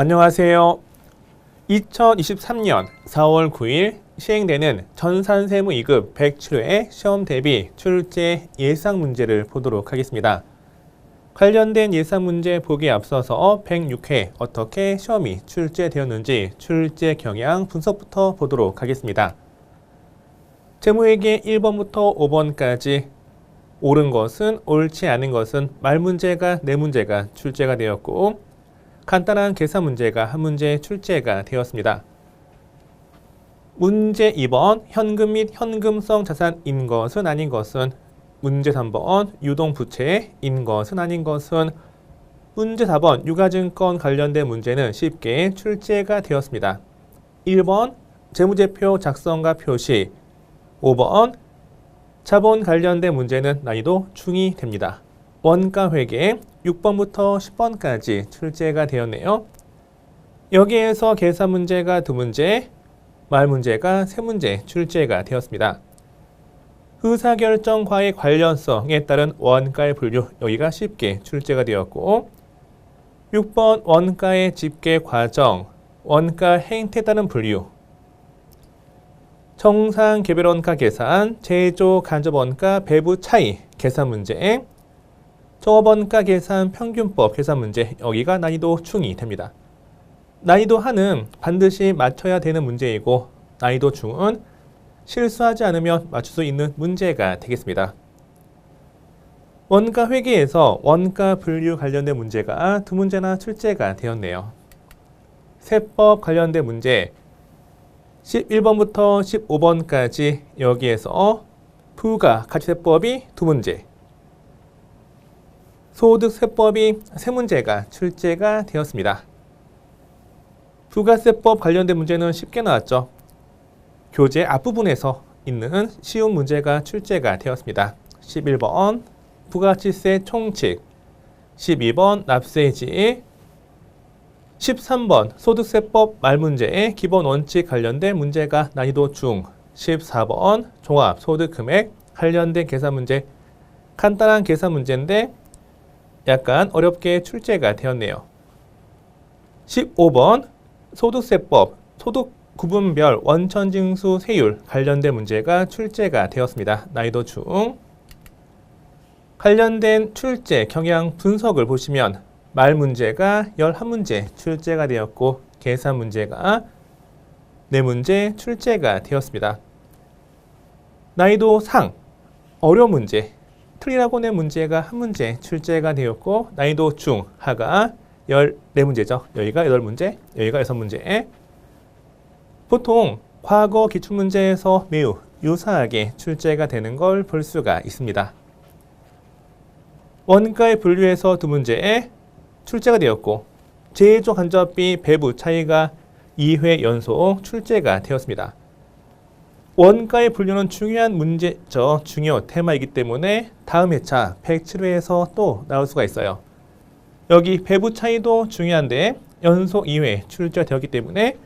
안녕하세요. 2023년 4월 9일 시행되는 전산세무 2급 107회 시험 대비 출제 예상 문제를 보도록 하겠습니다. 관련된 예상 문제 보기에 앞서서 106회 어떻게 시험이 출제되었는지 출제 경향 분석부터 보도록 하겠습니다. 제목에게 1번부터 5번까지 옳은 것은 옳지 않은 것은 말 문제가 4문제가 출제가 되었고 간단한 계산 문제가 한 문제 출제가 되었습니다. 문제 2번 현금 및 현금성 자산인 것은 아닌 것은 문제 3번 유동부채인 것은 아닌 것은 문제 4번 유가증권 관련된 문제는 쉽게 출제가 되었습니다. 1번 재무제표 작성과 표시 5번 자본 관련된 문제는 난이도 중이 됩니다. 원가회계 6번부터 10번까지 출제가 되었네요. 여기에서 계산 문제가 2문제, 말 문제가 3문제 출제가 되었습니다. 의사결정과의 관련성에 따른 원가의 분류 여기가 쉽게 출제가 되었고 6번 원가의 집계 과정, 원가 행태에 따른 분류 정상 개별원가 계산, 제조 간접원가 배부 차이 계산 문제 종합원가 계산 평균법 계산 문제 여기가 난이도 중이 됩니다. 난이도 하는 반드시 맞춰야 되는 문제이고 난이도 중은 실수하지 않으면 맞출 수 있는 문제가 되겠습니다. 원가 회계에서 원가 분류 관련된 문제가 2문제나 출제가 되었네요. 세법 관련된 문제 11번부터 15번까지 여기에서 부가가치세법이 2문제 소득세법이 3문제가 출제가 되었습니다. 부가세법 관련된 문제는 쉽게 나왔죠. 교재 앞부분에서 있는 쉬운 문제가 출제가 되었습니다. 11번 부가가치세 총칙 12번 납세지 13번 소득세법 말문제의 기본 원칙 관련된 문제가 난이도 중 14번 종합소득금액 관련된 계산 문제 간단한 계산 문제인데 약간 어렵게 출제가 되었네요. 15번 소득세법 소득 구분별 원천징수 세율 관련된 문제가 출제가 되었습니다. 난이도 중 관련된 출제 경향 분석을 보시면 말 문제가 11문제 출제가 되었고 계산 문제가 4문제 출제가 되었습니다. 난이도 상 어려운 문제 틀리라고 낸 문제가 1문제 출제가 되었고 난이도 중 하가 14문제죠. 여기가 8문제, 여기가 6문제. 보통 과거 기출문제에서 매우 유사하게 출제가 되는 걸 볼 수가 있습니다. 원가의 분류에서 2문제에 출제가 되었고 제조 간접비 배부 차이가 2회 연속 출제가 되었습니다. 원가의 분류는 중요한 문제죠. 중요 테마이기 때문에 다음 회차 107회에서 또 나올 수가 있어요. 여기 배부 차이도 중요한데 연속 2회 출제되었기 때문에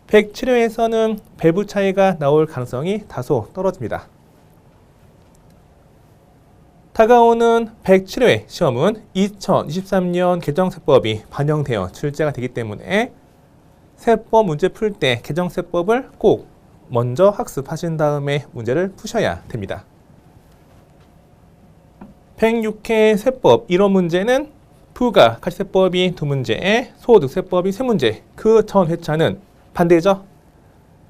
107회에서는 배부 차이가 나올 가능성이 다소 떨어집니다. 다가오는 107회 시험은 2023년 개정세법이 반영되어 출제가 되기 때문에 세법 문제 풀 때 개정세법을 꼭 먼저 학습하신 다음에 문제를 푸셔야 됩니다. 106회 세법 1호 문제는 부가가치세법이 2문제, 소득세법이 3문제. 그 전 회차는 반대죠.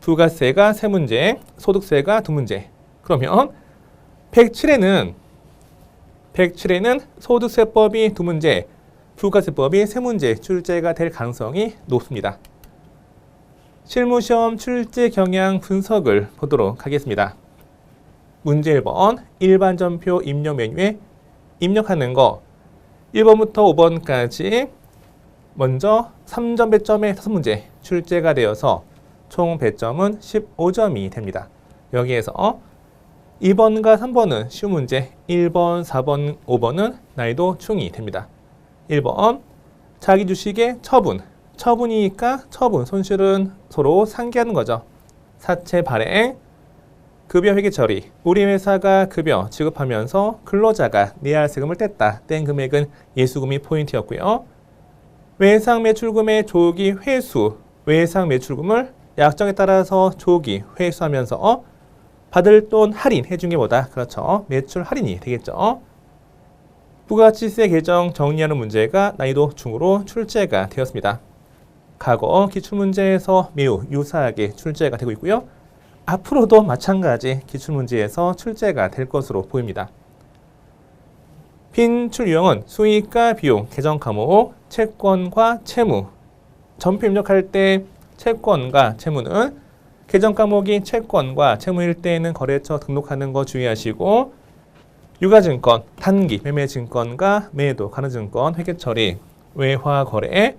부가세가 3문제, 소득세가 2문제. 그러면 107회는 소득세법이 2문제, 부가세법이 3문제 출제가 될 가능성이 높습니다. 실무시험 출제 경향 분석을 보도록 하겠습니다. 문제 1번 일반전표 입력 메뉴에 입력하는 거 1번부터 5번까지 먼저 3점 배점의 5문제 출제가 되어서 총 배점은 15점이 됩니다. 여기에서 2번과 3번은 쉬운 문제, 1번, 4번, 5번은 난이도 중이 됩니다. 1번 자기 주식의 처분이니까 처분, 손실은 서로 상기하는 거죠. 사채 발행, 급여 회계 처리, 우리 회사가 급여 지급하면서 근로자가 내야 할 세금을 뗐다. 뗀 금액은 예수금이 포인트였고요. 외상 매출금의 조기 회수, 외상 매출금을 약정에 따라서 조기 회수하면서 받을 돈 할인해 준 게 뭐다? 그렇죠. 매출 할인이 되겠죠. 부가치세 개정 정리하는 문제가 난이도 중으로 출제가 되었습니다. 과거 기출문제에서 매우 유사하게 출제가 되고 있고요. 앞으로도 마찬가지 기출문제에서 출제가 될 것으로 보입니다. 빈출 유형은 수익과 비용, 계정 과목, 채권과 채무. 전표 입력할 때 채권과 채무는 계정 과목이 채권과 채무일 때에는 거래처 등록하는 거 주의하시고, 유가증권, 단기 매매증권과 매도 가능증권 회계 처리, 외화 거래,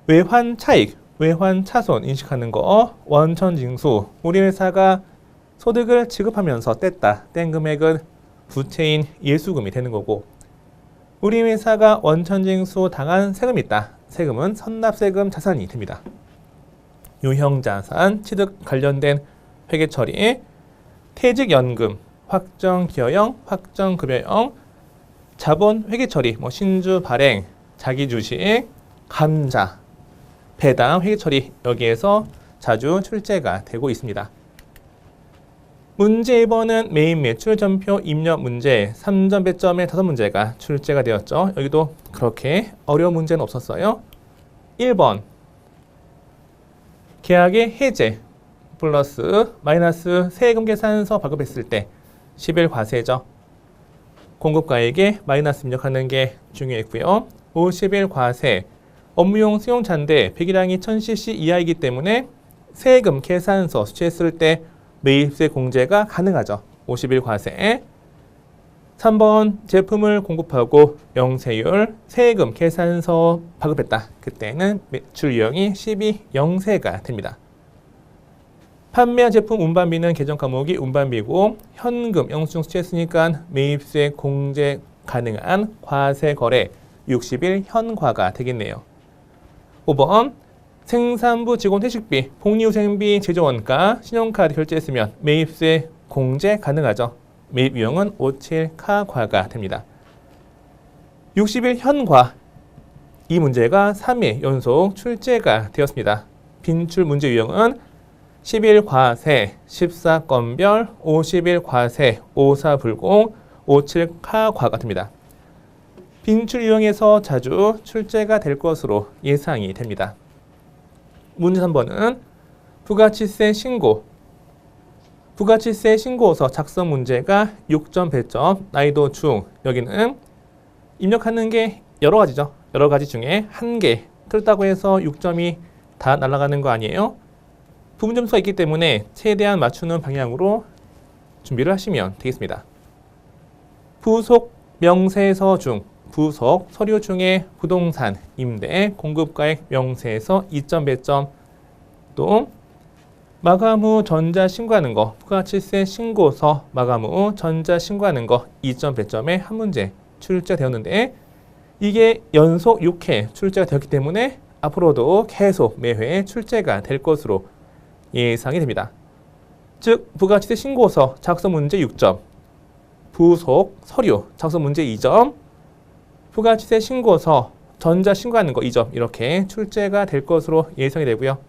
외환 차익, 외환 차손 인식하는 거, 원천 징수. 우리 회사가 소득을 지급하면서 뗀 금액은 부채인 예수금이 되는 거고, 우리 회사가 원천 징수 당한 세금이 있다. 세금은 선납세금 자산이 됩니다. 유형자산, 취득 관련된 회계 처리, 퇴직연금, 확정기여형, 확정급여형, 자본 회계 처리, 신주 발행, 자기주식, 감자, 배당 회계 처리, 여기에서 자주 출제가 되고 있습니다. 문제 2번은 메인 매출 전표 입력 문제 3점 배점의 5문제가 출제가 되었죠. 여기도 그렇게 어려운 문제는 없었어요. 1번 계약의 해제 플러스 마이너스 세금 계산서 발급했을 때 10일 과세죠. 공급가액에 마이너스 입력하는 게 중요했고요. 50일 과세, 업무용 수용차인데 배기량이 1000cc 이하이기 때문에 세금 계산서 수취했을 때 매입세 공제가 가능하죠. 50일 과세. 3번 제품을 공급하고 영세율, 세금 계산서 발급했다. 그때는 매출 유형이 12영세가 됩니다. 판매한 제품 운반비는 계정 과목이 운반비고 현금 영수증 수취했으니까 매입세 공제 가능한 과세 거래 60일 현과가 되겠네요. 5번 생산부 직원 회식비, 복리후생비 제조원가, 신용카드 결제했으면 매입세 공제 가능하죠. 매입 유형은 57카과가 됩니다. 60일 현과, 이 문제가 3회 연속 출제가 되었습니다. 빈출 문제 유형은 10일 과세, 14건별, 50일 과세, 54불공, 57카과가 됩니다. 빈출 유형에서 자주 출제가 될 것으로 예상이 됩니다. 문제 3번은 부가치세 신고, 부가치세 신고서 작성 문제가 6점 배점, 난이도 중. 여기는 입력하는 게 여러 가지죠. 여러 가지 중에 한 개 틀렸다고 해서 6점이 다 날아가는 거 아니에요. 부분 점수가 있기 때문에 최대한 맞추는 방향으로 준비를 하시면 되겠습니다. 부속 명세서 중, 부속 서류 중에 부동산, 임대, 공급가액 명세서 2점 배점, 또 마감 후 전자 신고하는 거, 부가치세 신고서 마감 후 전자 신고하는 거 2점 배점에 한 문제 출제되었는데, 이게 연속 6회 출제가 되었기 때문에 앞으로도 계속 매회 출제가 될 것으로 예상이 됩니다. 즉 부가치세 신고서 작성 문제 6점, 부속 서류 작성 문제 2점, 부가치세 신고서 전자 신고하는 거 2점, 이렇게 출제가 될 것으로 예상이 되고요.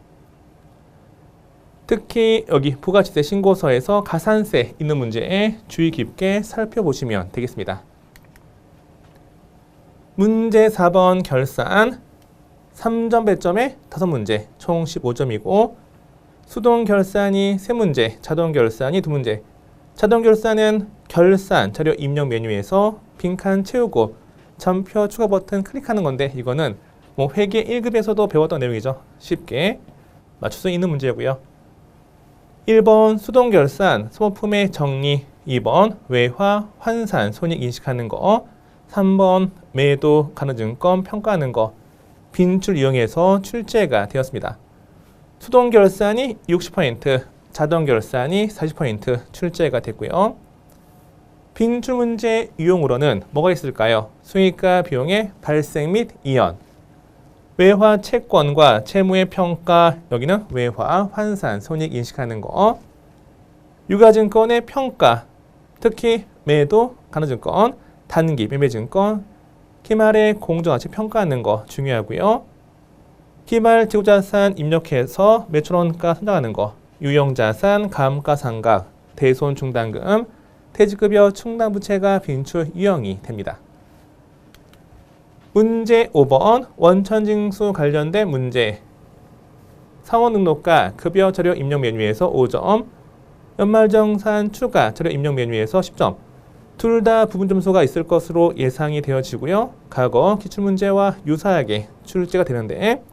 특히 여기 부가치세 신고서에서 가산세 있는 문제에 주의 깊게 살펴보시면 되겠습니다. 문제 4번 결산 3점 배점에 5문제, 총 15점이고 수동 결산이 3문제, 자동 결산이 2문제. 자동 결산은 결산 자료 입력 메뉴에서 빈칸 채우고 점표 추가 버튼 클릭하는 건데, 이거는 회계 1급에서도 배웠던 내용이죠. 쉽게 맞출 수 있는 문제고요. 1번 수동 결산, 소모품의 정리, 2번 외화, 환산, 손익 인식하는 거, 3번 매도, 가능증권 평가하는 거, 빈출 이용해서 출제가 되었습니다. 수동 결산이 60%, 자동 결산이 40% 출제가 됐고요. 빈출 문제 유형으로는 뭐가 있을까요? 수익과 비용의 발생 및 이연, 외화 채권과 채무의 평가, 여기는 외화, 환산, 손익 인식하는 거, 유가증권의 평가, 특히 매도, 가능증권, 단기 매매증권, 기말의 공정가치 평가하는 거 중요하고요. 기말 재고자산 입력해서 매출원가 선정하는 거, 유형자산, 감가상각, 대손충당금, 퇴직급여 충당부채가 빈출 유형이 됩니다. 문제 5번 원천징수 관련된 문제. 상호등록과 급여 자료 입력 메뉴에서 5점, 연말정산 추가 자료 입력 메뉴에서 10점. 둘 다 부분 점수가 있을 것으로 예상이 되어지고요. 과거 기출문제와 유사하게 출제가 되는데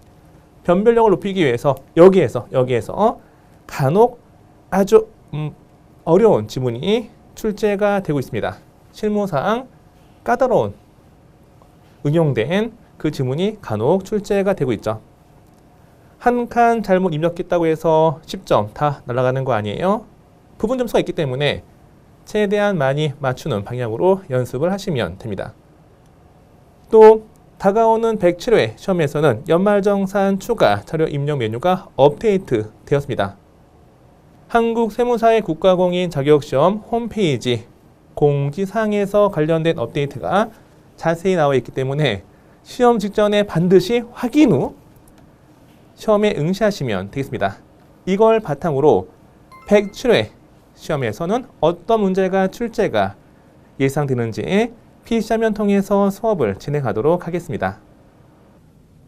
변별력을 높이기 위해서 여기에서 간혹 아주 어려운 지문이 출제가 되고 있습니다. 실무상 까다로운 응용된 그 지문이 간혹 출제가 되고 있죠. 한 칸 잘못 입력했다고 해서 10점 다 날아가는 거 아니에요? 부분 점수가 있기 때문에 최대한 많이 맞추는 방향으로 연습을 하시면 됩니다. 또 다가오는 107회 시험에서는 연말정산 추가 자료 입력 메뉴가 업데이트 되었습니다. 한국세무사의 국가공인 자격시험 홈페이지 공지사항에서 관련된 업데이트가 자세히 나와 있기 때문에 시험 직전에 반드시 확인 후 시험에 응시하시면 되겠습니다. 이걸 바탕으로 107회 시험에서는 어떤 문제가 출제가 예상되는지 PC화면 통해서 수업을 진행하도록 하겠습니다.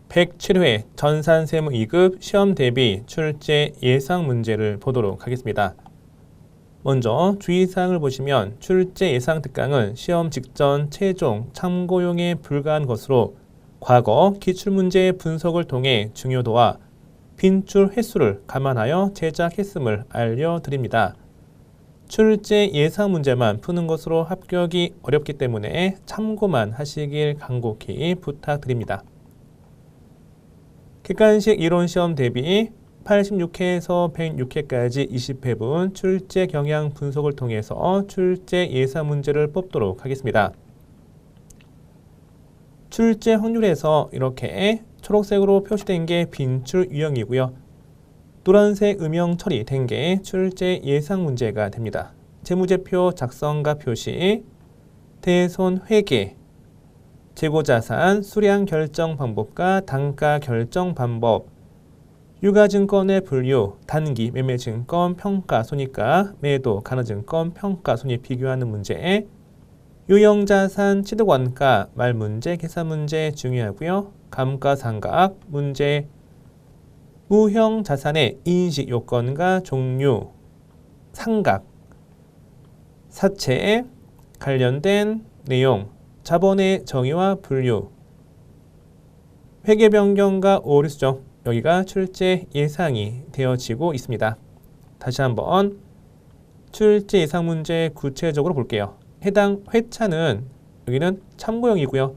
107회 전산세무 2급 시험 대비 출제 예상 문제를 보도록 하겠습니다. 먼저 주의사항을 보시면 출제 예상 특강은 시험 직전 최종 참고용에 불과한 것으로 과거 기출문제의 분석을 통해 중요도와 빈출 횟수를 감안하여 제작했음을 알려드립니다. 출제 예상 문제만 푸는 것으로 합격이 어렵기 때문에 참고만 하시길 간곡히 부탁드립니다. 객관식 이론시험 대비 86회에서 106회까지 20회분 출제 경향 분석을 통해서 출제 예상 문제를 뽑도록 하겠습니다. 출제 확률에서 이렇게 초록색으로 표시된 게 빈출 유형이고요. 노란색 음영 처리된 게 출제 예상 문제가 됩니다. 재무제표 작성과 표시, 대손 회계, 재고자산 수량 결정 방법과 단가 결정 방법, 유가증권의 분류, 단기 매매증권 평가 손익과 매도 가능증권 평가 손익 비교하는 문제, 유형자산 취득원가 말문제 계산 문제 중요하고요. 감가상각 문제, 무형자산의 인식 요건과 종류, 상각, 사채에 관련된 내용, 자본의 정의와 분류, 회계 변경과 오류 수정, 여기가 출제 예상이 되어지고 있습니다. 다시 한번 출제 예상 문제 구체적으로 볼게요. 해당 회차는 여기는 참고용이고요.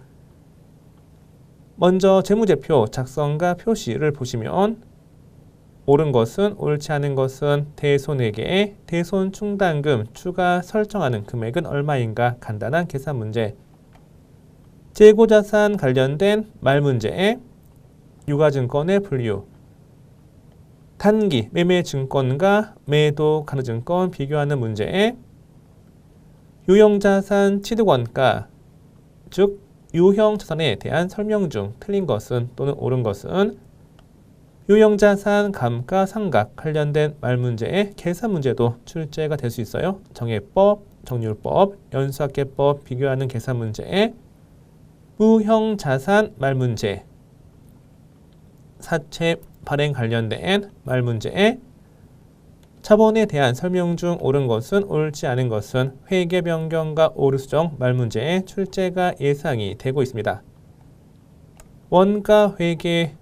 먼저 재무제표 작성과 표시를 보시면 옳은 것은 옳지 않은 것은 대손에게 대손 충당금 추가 설정하는 금액은 얼마인가 간단한 계산 문제, 재고자산 관련된 말문제, 유가증권의 분류, 단기 매매증권과 매도 가능증권 비교하는 문제, 유형자산 취득원가, 즉 유형자산에 대한 설명 중 틀린 것은 또는 옳은 것은 유형자산 감가상각 관련된 말문제의 계산 문제도 출제가 될 수 있어요. 정해법, 정률법, 연수학계법 비교하는 계산 문제, 무형자산 말문제, 사채 발행 관련된 말문제, 자본에 대한 설명 중 옳은 것은 옳지 않은 것은 회계 변경과 오류 수정 말문제의 출제가 예상이 되고 있습니다. 원가 회계,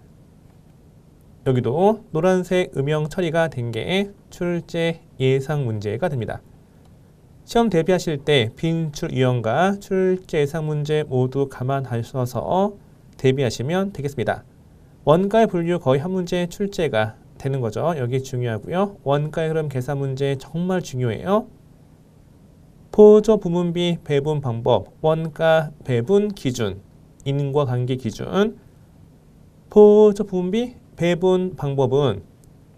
여기도 노란색 음영 처리가 된 게 출제 예상 문제가 됩니다. 시험 대비하실 때 빈출 유형과 출제 예상 문제 모두 감안하셔서 대비하시면 되겠습니다. 원가의 분류 거의 한 문제 출제가 되는 거죠. 여기 중요하고요. 원가의 흐름 계산 문제 정말 중요해요. 보조 부문비 배분 방법, 원가 배분 기준, 인과관계 기준, 보조 부문비 배분 방법은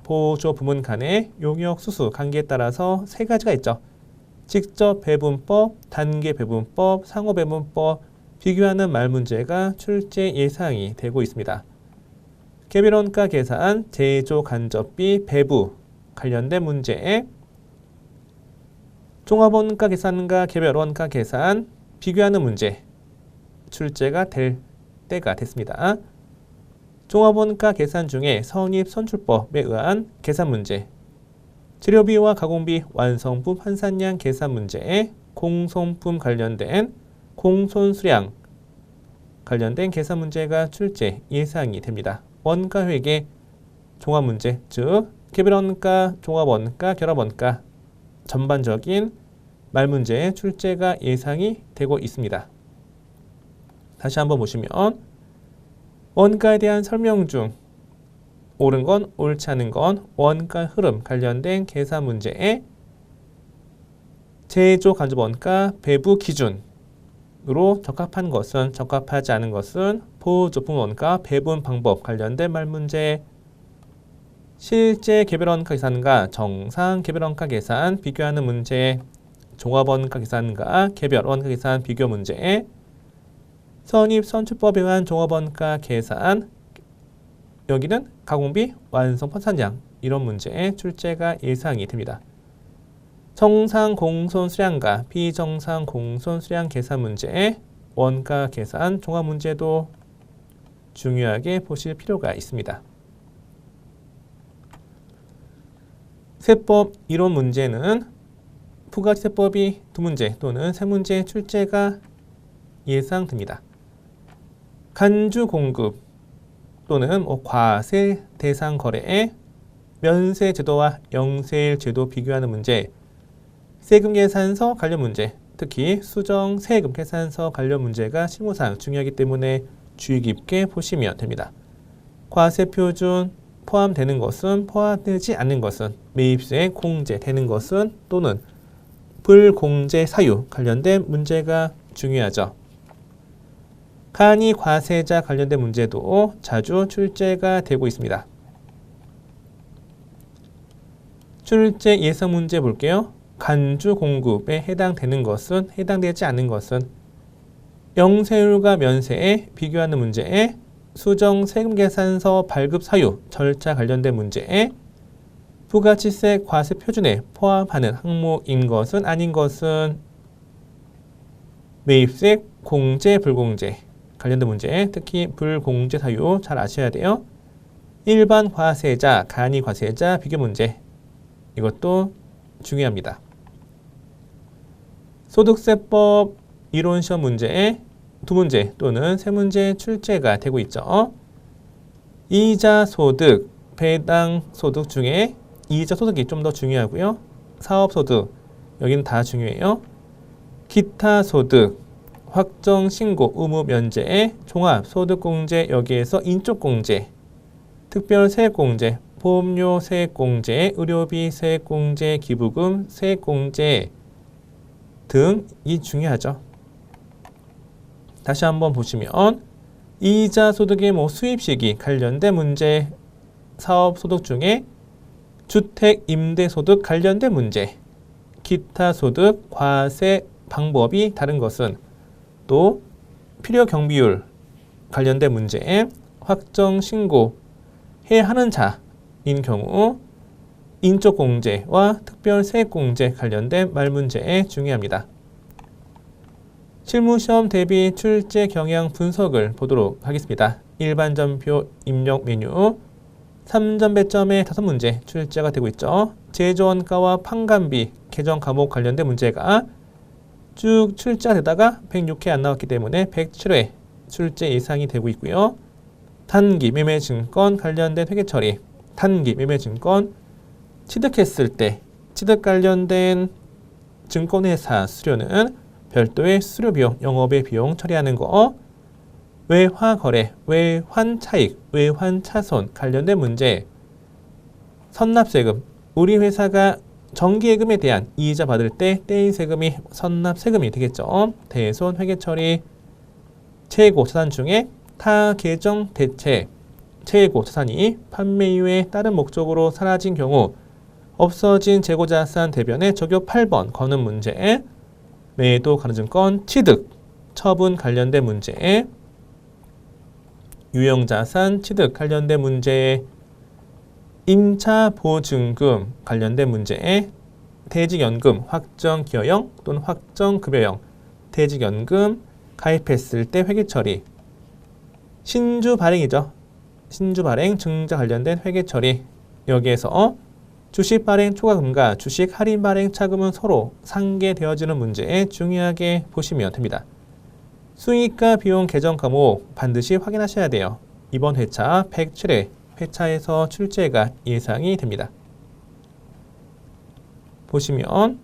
보조 부문 간의 용역 수수 관계에 따라서 세 가지가 있죠. 직접 배분법, 단계 배분법, 상호 배분법 비교하는 말 문제가 출제 예상이 되고 있습니다. 개별원가 계산, 제조 간접비, 배부 관련된 문제, 종합원가 계산과 개별원가 계산 비교하는 문제 출제가 될 때가 됐습니다. 종합원가 계산 중에 성립선출법에 의한 계산 문제, 재료비와 가공비, 완성품 환산량 계산 문제, 공손품 관련된 공손수량 관련된 계산 문제가 출제 예상이 됩니다. 원가회계 종합문제, 즉 개별원가, 종합원가, 결합원가 전반적인 말문제의 출제가 예상이 되고 있습니다. 다시 한번 보시면 원가에 대한 설명 중 옳은 건, 옳지 않은 건 원가 흐름 관련된 계산 문제에 제조 간접원가 배부 기준으로 적합한 것은, 적합하지 않은 것은 보조품 원가 배분 방법 관련된 말문제, 실제 개별원가 계산과 정상 개별원가 계산 비교하는 문제, 종합원가 계산과 개별원가 계산 비교 문제, 선입선출법에 의한 종합원가 계산, 여기는 가공비, 완성 판산량 이런 문제의 출제가 예상이 됩니다. 정상 공손 수량과 비정상 공손 수량 계산 문제, 원가 계산 종합 문제도 중요하게 보실 필요가 있습니다. 세법 이론 문제는 부가세법이 2문제 또는 3문제 출제가 예상됩니다. 간주 공급 또는 과세 대상 거래에 면세 제도와 영세일 제도 비교하는 문제, 세금 계산서 관련 문제, 특히 수정 세금 계산서 관련 문제가 실무상 중요하기 때문에 주의 깊게 보시면 됩니다. 과세 표준 포함되는 것은, 포함되지 않는 것은, 매입세 공제되는 것은 또는 불공제 사유 관련된 문제가 중요하죠. 간이 과세자 관련된 문제도 자주 출제가 되고 있습니다. 출제 예상 문제 볼게요. 간주 공급에 해당되는 것은, 해당되지 않는 것은, 영세율과 면세에 비교하는 문제에 수정 세금 계산서 발급 사유 절차 관련된 문제에 부가치세 과세 표준에 포함하는 항목인 것은 아닌 것은 매입세 공제 불공제 관련된 문제, 특히 불공제 사유 잘 아셔야 돼요. 일반 과세자, 간이 과세자 비교 문제, 이것도 중요합니다. 소득세법 이론시험 문제에 2문제 또는 3문제 출제가 되고 있죠. 이자 소득, 배당 소득 중에 이자 소득이 좀 더 중요하고요. 사업 소득, 여기는 다 중요해요. 기타 소득, 확정 신고 의무 면제에 종합 소득 공제, 여기에서 인적 공제, 특별 세액 공제, 보험료 세액 공제, 의료비 세액 공제, 기부금 세액 공제 등이 중요하죠. 다시 한번 보시면 이자 소득의 수입 시기 관련된 문제, 사업 소득 중에 주택 임대 소득 관련된 문제, 기타 소득 과세 방법이 다른 것은, 또 필요 경비율 관련된 문제에 확정 신고 해야 하는 자인 경우 인적 공제와 특별 세액 공제 관련된 말 문제에 중요합니다. 실무시험 대비 출제 경향 분석을 보도록 하겠습니다. 일반 점표 입력 메뉴 3점 배점의 5문제 출제가 되고 있죠. 제조원가와 판관비 개정 과목 관련된 문제가 쭉 출제가 되다가 106회 안 나왔기 때문에 107회 출제 예상이 되고 있고요. 단기 매매증권 관련된 회계 처리, 단기 매매증권 취득했을 때 취득 관련된 증권회사 수료는 별도의 수료 비용, 영업의 비용 처리하는 거, 외화 거래, 외환 차익, 외환 차손 관련된 문제, 선납세금, 우리 회사가 정기예금에 대한 이자 받을 때 떼인 세금이 선납세금이 되겠죠. 대손 회계 처리, 최고 자산 중에 타 계정 대체, 최고 자산이 판매 이후에 다른 목적으로 사라진 경우 없어진 재고자산 대변에 적용 8번 거는 문제, 매도 가능증권 취득 처분 관련된 문제, 유형자산 취득 관련된 문제, 임차보증금 관련된 문제, 퇴직연금 확정기여형 또는 확정급여형, 퇴직연금 가입했을 때 회계처리, 신주발행이죠. 신주발행 증자 관련된 회계처리, 여기에서 주식발행 초과금과 주식 할인발행 차금은 서로 상계되어지는 문제에 중요하게 보시면 됩니다. 수익과 비용 계정 과목 반드시 확인하셔야 돼요. 이번 회차 107회 회차에서 출제가 예상이 됩니다. 보시면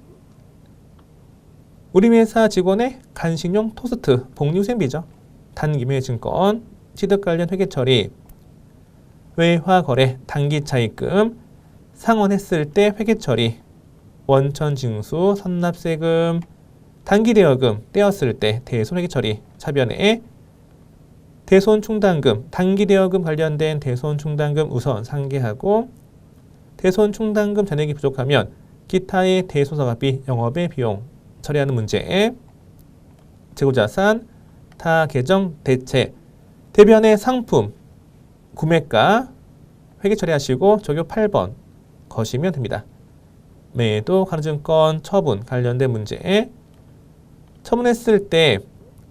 우리 회사 직원의 간식용 토스트 복리후생비죠. 단기매증권 취득 관련 회계처리, 외화거래 단기차입금 상환했을 때 회계처리, 원천징수 선납세금 단기대여금 떼었을 때 대손 회계처리, 차변에 대손충당금 단기대여금 관련된 대손충당금 우선 상계하고, 대손충당금 잔액이 부족하면 기타의 대손사업비 영업의 비용 처리하는 문제, 재고자산 타계정 대체 대변의 상품 구매가 회계 처리하시고 조교 8번 거시면 됩니다. 매도 가능증권 처분 관련된 문제, 처분했을 때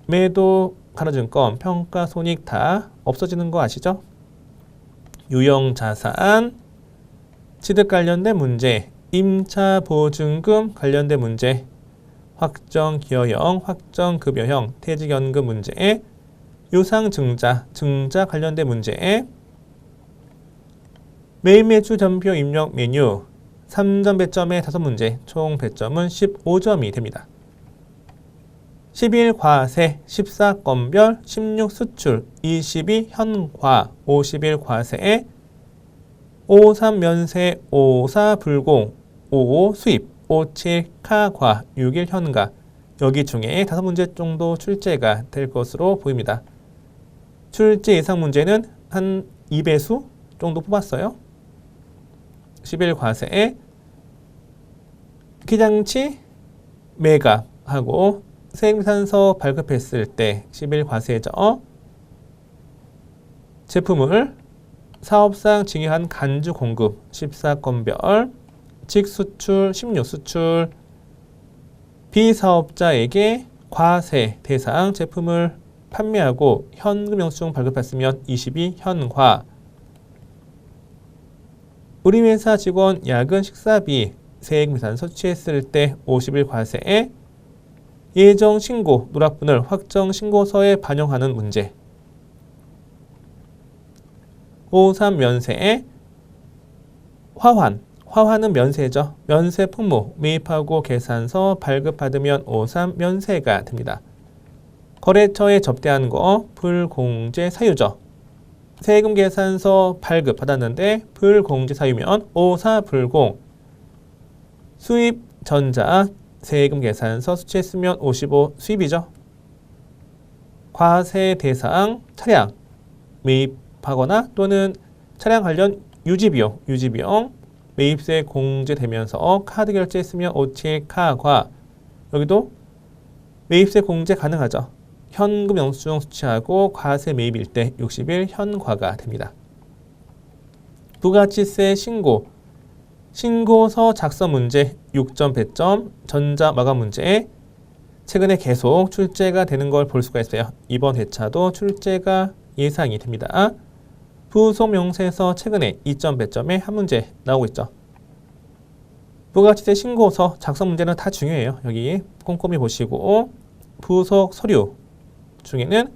매도 가능증권 평가 손익 다 없어지는 거 아시죠? 유형자산 취득 관련된 문제, 임차보증금 관련된 문제, 확정기여형, 확정급여형, 퇴직연금 문제, 유상증자, 증자 관련된 문제, 매입매출 전표 입력 메뉴 3점 배점의 5문제, 총 배점은 15점이 됩니다. 11 과세, 14건별, 16 수출, 22 현과, 51 과세, 53 면세, 54 불공, 55 수입, 57 카과, 61 현가, 여기 중에 5문제 정도 출제가 될 것으로 보입니다. 출제 예상 문제는 한 2배수 정도 뽑았어요. 11 과세에 기장치 매각하고 세액산서 발급했을 때 11 과세죠. 제품을 사업상 증여한 간주 공급 14건별, 직수출 16수출, 비사업자에게 과세 대상 제품을 판매하고 현금 영수증 발급했으면 22 현과, 우리 회사 직원 야근 식사비 세액미산서 취했을 때 51 과세에 예정 신고 누락분을 확정 신고서에 반영하는 문제, 53 면세에 화환은 면세죠. 면세 품목 매입하고 계산서 발급받으면 53 면세가 됩니다. 거래처에 접대한 거 불공제 사유죠. 세금 계산서 발급 받았는데 불공제 사유면 54 불공, 수입 전자 세금 계산서 수취했으면 55 수입이죠. 과세 대상 차량 매입하거나 또는 차량 관련 유지비용 매입세 공제되면서 카드 결제했으면 57 카과, 여기도 매입세 공제 가능하죠. 현금 영수증 수취하고 과세 매입일 때 60일 현과가 됩니다. 부가치세 신고서 작성 문제 6점 배점, 전자 마감 문제, 최근에 계속 출제가 되는 걸 볼 수가 있어요. 이번 회차도 출제가 예상이 됩니다. 부속 명세서 최근에 2점 배점에 한 문제 나오고 있죠. 부가치세 신고서 작성 문제는 다 중요해요. 여기 꼼꼼히 보시고, 부속 서류 중에는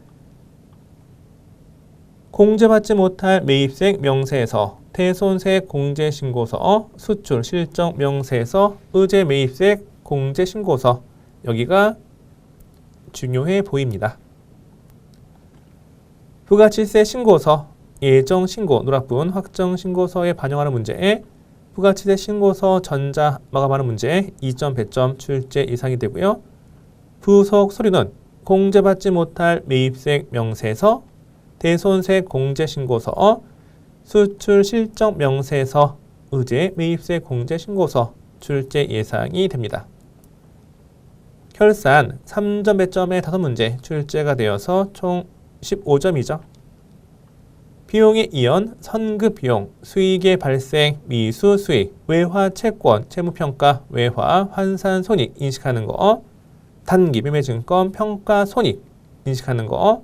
공제받지 못할 매입세액 명세서, 대손세액 공제신고서, 수출 실적 명세서, 의제 매입세액 공제신고서, 여기가 중요해 보입니다. 부가치세 신고서, 예정 신고 누락분 확정 신고서에 반영하는 문제에 부가치세 신고서 전자 마감하는 문제 2점 배점 출제 이상이 되고요. 부속 서류는 공제받지 못할 매입세액 명세서, 대손세액 공제신고서, 수출 실적 명세서, 의제 매입세 공제신고서 출제 예상이 됩니다. 결산 3점 배점에 5문제 출제가 되어서 총 15점이죠. 비용에 이연 선급 비용, 수익의 발생, 미수 수익, 외화 채권, 채무평가, 외화 환산 손익 인식하는 거, 단기 매매증권 평가 손익 인식하는 거,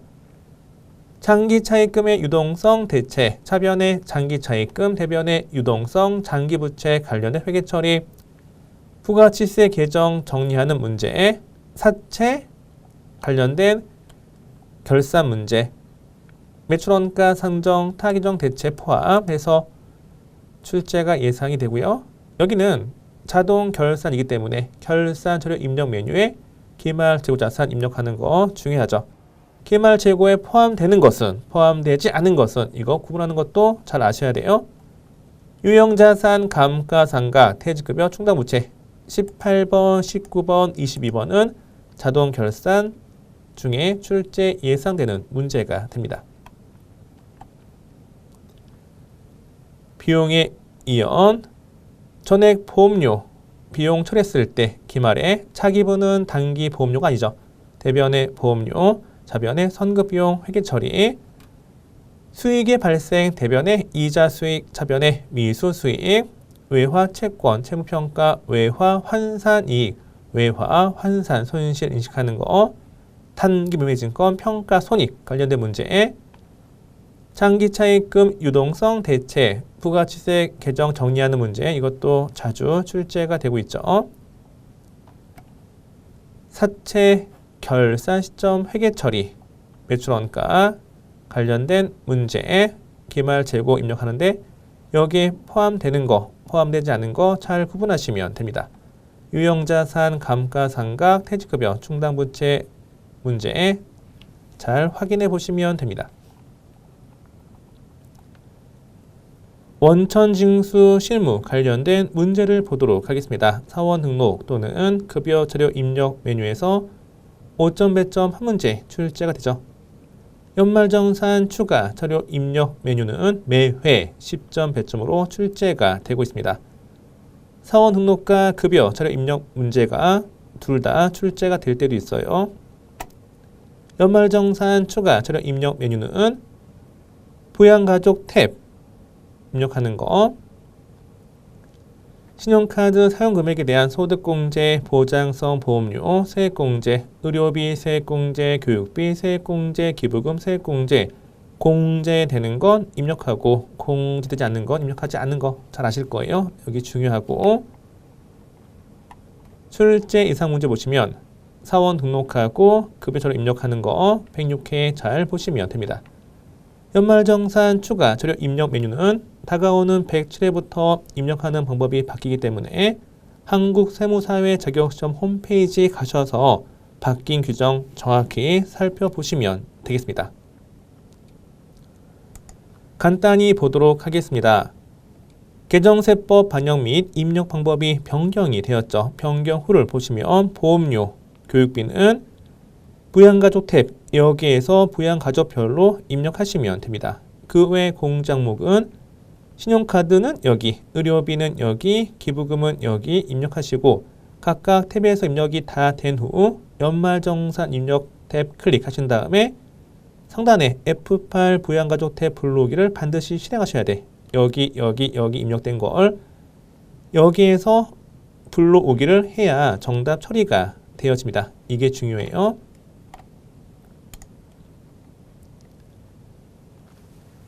장기 차입금의 유동성 대체, 차변의 장기 차입금, 대변의 유동성, 장기 부채 관련된 회계 처리, 부가치세 개정 정리하는 문제, 사채 관련된 결산 문제, 매출원가 상정, 타기정 대체 포함해서 출제가 예상이 되고요. 여기는 자동 결산이기 때문에 결산 처리 입력 메뉴에 기말 재고 자산 입력하는 거 중요하죠. 기말 재고에 포함되는 것은, 포함되지 않은 것은 이거 구분하는 것도 잘 아셔야 돼요. 유형자산, 감가상각, 퇴직급여, 충당부채 18번, 19번, 22번은 자동 결산 중에 출제 예상되는 문제가 됩니다. 비용에 이연 전액 보험료 비용 처리했을 때 기말에 차기분은 단기 보험료가 아니죠. 대변의 보험료, 자변의 선급비용 회계 처리, 수익의 발생 대변의 이자 수익, 차변의 미수 수익, 외화 채권, 채무평가, 외화 환산 이익, 외화 환산 손실 인식하는 거, 단기 매매증권 평가 손익 관련된 문제, 장기 차입금 유동성 대체, 부가치세 개정 정리하는 문제, 이것도 자주 출제가 되고 있죠. 사채 결산 시점 회계 처리, 매출원가 관련된 문제, 기말 재고 입력하는데 여기에 포함되는 거, 포함되지 않은 거 잘 구분하시면 됩니다. 유형자산, 감가상각, 퇴직급여, 충당부채 문제 잘 확인해 보시면 됩니다. 원천징수 실무 관련된 문제를 보도록 하겠습니다. 사원 등록 또는 급여 자료 입력 메뉴에서 5점 배점 한 문제 출제가 되죠. 연말정산 추가 자료 입력 메뉴는 매회 10점 배점으로 출제가 되고 있습니다. 사원 등록과 급여 자료 입력 문제가 둘 다 출제가 될 때도 있어요. 연말정산 추가 자료 입력 메뉴는 부양가족 탭 입력하는 거, 신용카드 사용금액에 대한 소득공제, 보장성 보험료, 세액공제, 의료비, 세액공제, 교육비, 세액공제, 기부금, 세액공제, 공제되는 건 입력하고 공제되지 않는 건 입력하지 않는 거 잘 아실 거예요. 여기 중요하고, 출제 이상 문제 보시면 사원 등록하고 급여처럼 입력하는 거 106회 잘 보시면 됩니다. 연말정산 추가 자료 입력 메뉴는 다가오는 107회부터 입력하는 방법이 바뀌기 때문에 한국세무사회 자격시험 홈페이지 가셔서 바뀐 규정 정확히 살펴보시면 되겠습니다. 간단히 보도록 하겠습니다. 개정세법 반영 및 입력 방법이 변경이 되었죠. 변경 후를 보시면 보험료, 교육비는 부양가족 탭 여기에서 부양가족별로 입력하시면 됩니다. 그 외 공장목은 신용카드는 여기, 의료비는 여기, 기부금은 여기 입력하시고 각각 탭에서 입력이 다 된 후 연말정산 입력 탭 클릭하신 다음에 상단에 F8 부양가족 탭 불러오기를 반드시 실행하셔야 돼. 여기 입력된 걸 여기에서 불러오기를 해야 정답 처리가 되어집니다. 이게 중요해요.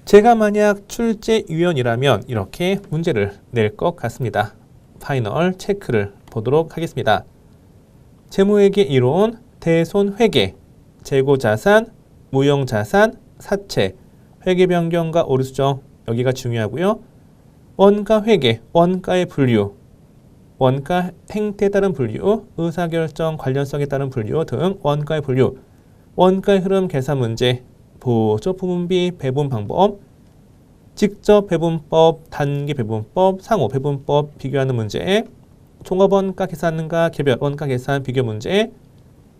제가 만약 출제위원이라면 이렇게 문제를 낼 것 같습니다. 파이널 체크를 보도록 하겠습니다. 재무회계 이론, 대손회계, 재고자산, 무형자산, 사채, 회계 변경과 오류수정 여기가 중요하고요. 원가회계, 원가의 분류, 원가 행태에 따른 분류, 의사결정 관련성에 따른 분류 등 원가의 분류, 원가의 흐름 계산 문제, 보조 부분비 배분 방법, 직접 배분법, 단기 배분법, 상호 배분법 비교하는 문제, 종합원가 계산과 개별 원가 계산 비교 문제,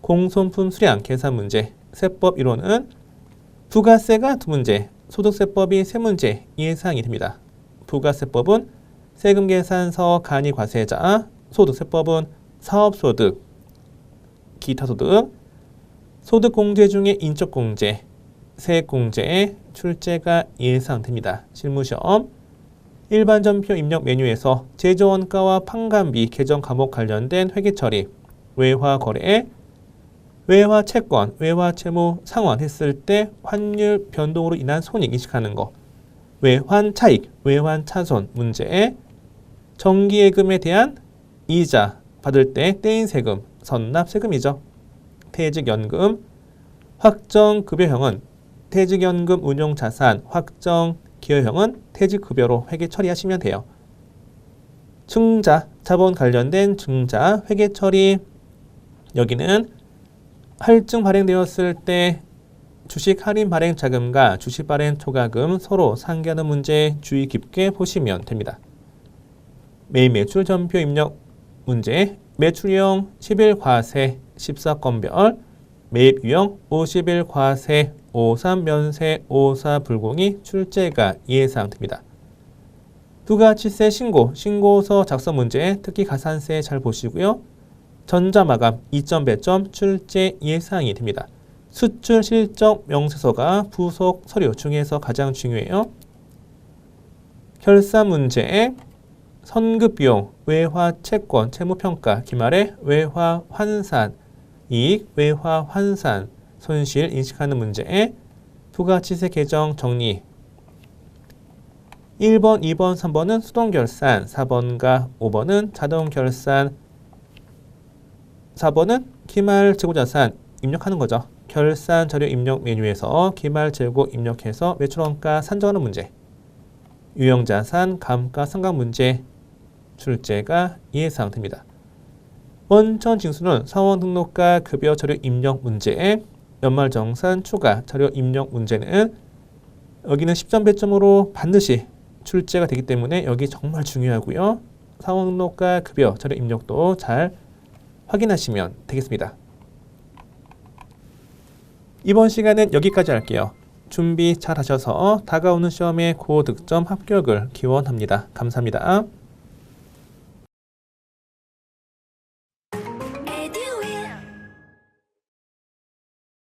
공손품 수량 계산 문제, 세법 이론은 부가세가 2문제, 소득세법이 3문제 예상이 됩니다. 부가세법은 세금계산서 간이과세자, 소득세법은 사업소득, 기타 소득, 소득공제 중에 인적공제, 세액공제의 출제가 예상됩니다. 실무시험 일반 전표 입력 메뉴에서 제조원가와 판관비 개정 과목 관련된 회계 처리, 외화 거래, 외화 채권, 외화 채무 상환했을 때 환율 변동으로 인한 손익 인식하는 거, 외환 차익, 외환 차손 문제, 정기예금에 대한 이자 받을 때 떼인 세금, 선납 세금이죠. 퇴직연금, 확정급여형은 퇴직연금 운용자산, 확정기여형은 퇴직급여로 회계 처리하시면 돼요. 증자, 자본 관련된 증자, 회계 처리, 여기는 할증 발행되었을 때 주식 할인 발행 자금과 주식 발행 초과금 서로 상기하는 문제 주의 깊게 보시면 됩니다. 매일 매출 전표 입력 문제, 매출형 10일 과세 14건별, 매입 유형 50일 과세 53 면세 54 불공이 출제가 예상됩니다. 부가치세 신고서 작성 문제, 특히 가산세 잘 보시고요. 전자마감 2점 배점 출제 예상이 됩니다. 수출 실적 명세서가 부속 서류 중에서 가장 중요해요. 결산 문제, 선급비용, 외화 채권, 채무평가, 기말에 외화 환산, 이익, 외화 환산, 손실 인식하는 문제, 부가치세 계정 정리. 1번, 2번, 3번은 수동결산, 4번과 5번은 자동결산, 4번은 기말 재고자산 입력하는 거죠. 결산 자료 입력 메뉴에서 기말 재고 입력해서 매출원가 산정하는 문제, 유형자산 감가 상각 문제 출제가 예상됩니다. 원천 징수는 사원 등록과 급여 자료 입력 문제, 연말정산 추가 자료 입력 문제는 여기는 10점 배점으로 반드시 출제가 되기 때문에 여기 정말 중요하고요. 사원 등록과 급여 자료 입력도 잘 확인하시면 되겠습니다. 이번 시간은 여기까지 할게요. 준비 잘 하셔서 다가오는 시험에 고득점 합격을 기원합니다. 감사합니다.